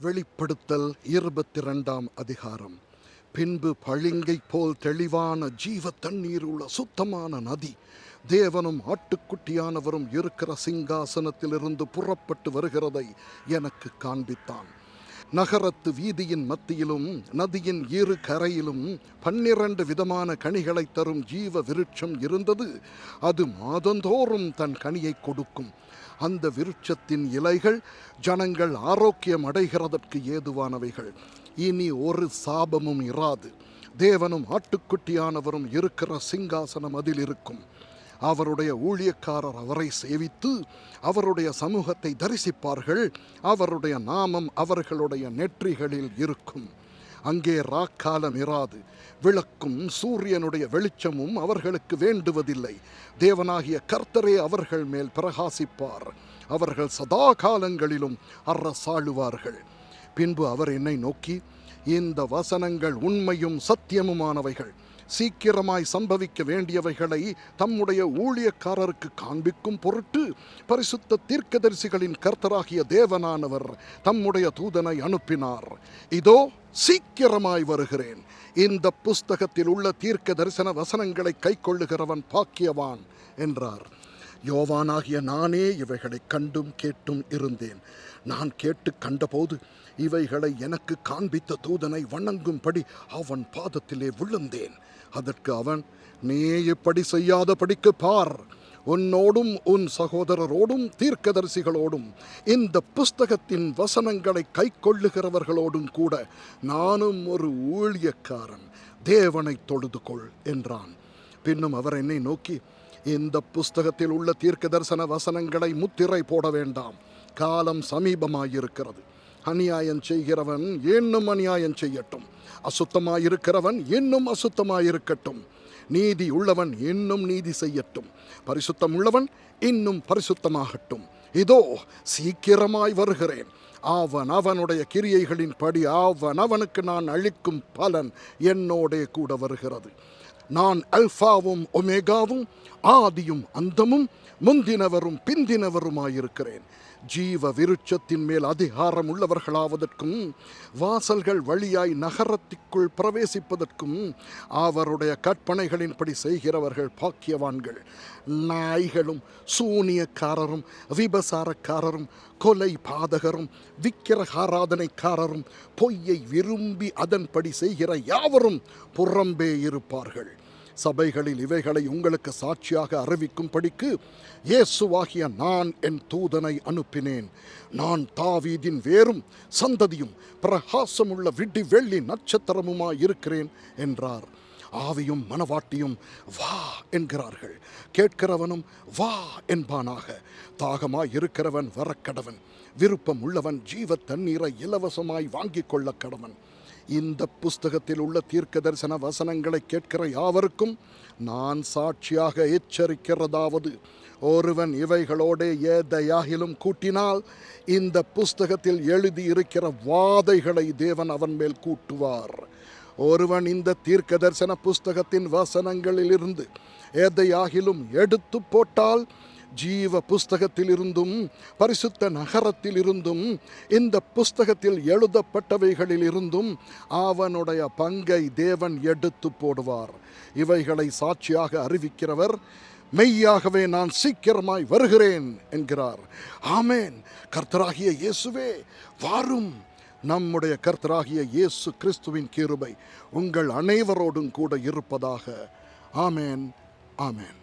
வெளிப்படுத்தல் 22ஆம் அதிகாரம். பின்பு பளிங்கை போல் தெளிவான ஜீவ தண்ணீர் உள்ள சுத்தமான நதி தேவனும் ஆட்டுக்குட்டியானவரும் இருக்கிற சிங்காசனத்திலிருந்து புறப்பட்டு வருகிறதை எனக்கு காண்பித்தான். நகரத்து வீதியின் மத்தியிலும் நதியின் இரு கரையிலும் 12 விதமான கனிகளை தரும் ஜீவ விருட்சம் இருந்தது. அது மாதந்தோறும் தன் கனியை கொடுக்கும். அந்த விருட்சத்தின் இலைகள் ஜனங்கள் ஆரோக்கியம் அடைகிறதற்கு ஏதுவானவைகள். இனி ஒரு சாபமும் இராது. தேவனும் ஆட்டுக்குட்டியானவரும் இருக்கிற சிங்காசனம் அதில் இருக்கும். அவருடைய ஊழியக்காரர் அவரை சேவித்து அவருடைய சமூகத்தை தரிசிப்பார்கள். அவருடைய நாமம் அவர்களுடைய நெற்றிகளில் இருக்கும். அங்கே ராக்காலம் இராது. விளக்கும் சூரியனுடைய வெளிச்சமும் அவர்களுக்கு வேண்டுவதில்லை. தேவனாகிய கர்த்தரே அவர்கள் மேல் பிரகாசிப்பார். அவர்கள் சதா காலங்களிலும் அரசாளுவார்கள். பின்பு அவர் என்னை நோக்கி, இந்த வசனங்கள் உண்மையும் சத்தியமுமானவைகள். சீக்கிரமாய் சம்பவிக்க வேண்டியவைகளை தம்முடைய ஊழியக்காரருக்கு காண்பிக்கும் பொருட்டு பரிசுத்த தீர்க்கதரிசிகளின் கர்த்தராகிய தேவனானவர் தம்முடைய தூதனை அனுப்பினார். இதோ சீக்கிரமாய் வருகிறேன். இந்த புஸ்தகத்தில் உள்ள தீர்க்க தரிசன வசனங்களை கைக்கொள்ளுகிறவன் பாக்கியவான் என்றார். யோவானாகிய நானே இவைகளை கண்டும் கேட்டும் இருந்தேன். நான் கேட்டு கண்டபோது இவைகளை எனக்கு காண்பித்த தூதனை வணங்கும்படி அவன் பாதத்திலே விழுந்தேன். அதற்கு அவன், நீ இப்படி செய்யாதபடிக்கு பார், உன்னோடும் உன் சகோதரரோடும் தீர்க்கதரிசிகளோடும் இந்த புஸ்தகத்தின் வசனங்களை கைக்கொள்ளுகிறவர்களோடும் கூட நானும் ஒரு ஊழியக்காரன். தேவனை தொழுது கொள் என்றான். பின்னும் அவர் என்னை நோக்கி, இந்த புஸ்தகத்தில் உள்ள தீர்க்க தரிசன வசனங்களை முத்திரை போட வேண்டாம், காலம் சமீபமாயிருக்கிறது. அநியாயம் செய்கிறவன் இன்னும் அநியாயம் செய்யட்டும், அசுத்தமாயிருக்கிறவன் இன்னும் அசுத்தமாயிருக்கட்டும், நீதி உள்ளவன் இன்னும் நீதி செய்யட்டும், பரிசுத்தம் உள்ளவன் இன்னும் பரிசுத்தமாகட்டும். இதோ சீக்கிரமாய் வருகிறேன். அவனுடைய கிரியைகளின் படி அவனுக்கு நான் அளிக்கும் பலன் என்னோடே கூட வருகிறது. நான் அல்பாவும் ஒமேகாவும் ஆதியும் அந்தமும் முந்தினவரும் பிந்தினவருமாயிருக்கிறேன். ஜீவ விருட்சத்தின் மேல் அதிகாரம் உள்ளவர்களாவதற்கும் வாசல்கள் வழியாய் நகரத்திற்குள் பிரவேசிப்பதற்கும் அவருடைய கற்பனைகளின்படி செய்கிறவர்கள் பாக்கியவான்கள். நாய்களும் சூனியக்காரரும் விபசாரக்காரரும் கொலை பாதகரும் விக்கிரகாராதனைக்காரரும் பொய்யை விரும்பி அதன்படி செய்கிற யாவரும் புறம்பே இருப்பார்கள். சபைகளில் இவைகளை உங்களுக்கு சாட்சியாக அறிவிக்கும்படிக்கு இயேசுவாகிய நான் என் தூதனை அனுப்பினேன். நான் தாவீதின் வேரும் சந்ததியும் பிரகாசமுள்ள விடி வெள்ளி நட்சத்திரமுமாயிருக்கிறேன் என்றார். ஆவியும் மனவாட்டியும் வா என்கிறார்கள். கேட்கிறவனும் வா என்பானாக. தாகமாய் இருக்கிறவன் வரக்கடவன். விருப்பம் உள்ளவன் ஜீவ தண்ணீரை இலவசமாய் வாங்கிக் கொள்ள கடவன். இந்த புஸ்தகத்தில் உள்ள தீர்க்க தரிசன வசனங்களை கேட்கிற யாவருக்கும் நான் சாட்சியாக எச்சரிக்கிறதாவது, ஒருவன் இவைகளோட ஏதையாகிலும் கூட்டினால் இந்த புஸ்தகத்தில் எழுதியிருக்கிற வாதைகளை தேவன் அவன் மேல் கூட்டுவார். ஒருவன் இந்த தீர்க்க தரிசன புஸ்தகத்தின் வசனங்களிலிருந்து எதையாகிலும் எடுத்து போட்டால் ஜீவ புஸ்தகத்தில் இருந்தும் பரிசுத்த நகரத்தில் இருந்தும் இந்த புஸ்தகத்தில் எழுதப்பட்டவைகளில் இருந்தும் அவனுடைய பங்கை தேவன் எடுத்து போடுவார். இவைகளை சாட்சியாக அறிவிக்கிறவர், மெய்யாகவே நான் சீக்கிரமாய் வருகிறேன் என்கிறார். ஆமேன். கர்த்தராகிய இயேசுவே வாரும். நம்முடைய கர்த்தராகிய இயேசு கிறிஸ்துவின் கிருபை உங்கள் அனைவரோடும் கூட இருப்பதாக. ஆமேன், ஆமேன்.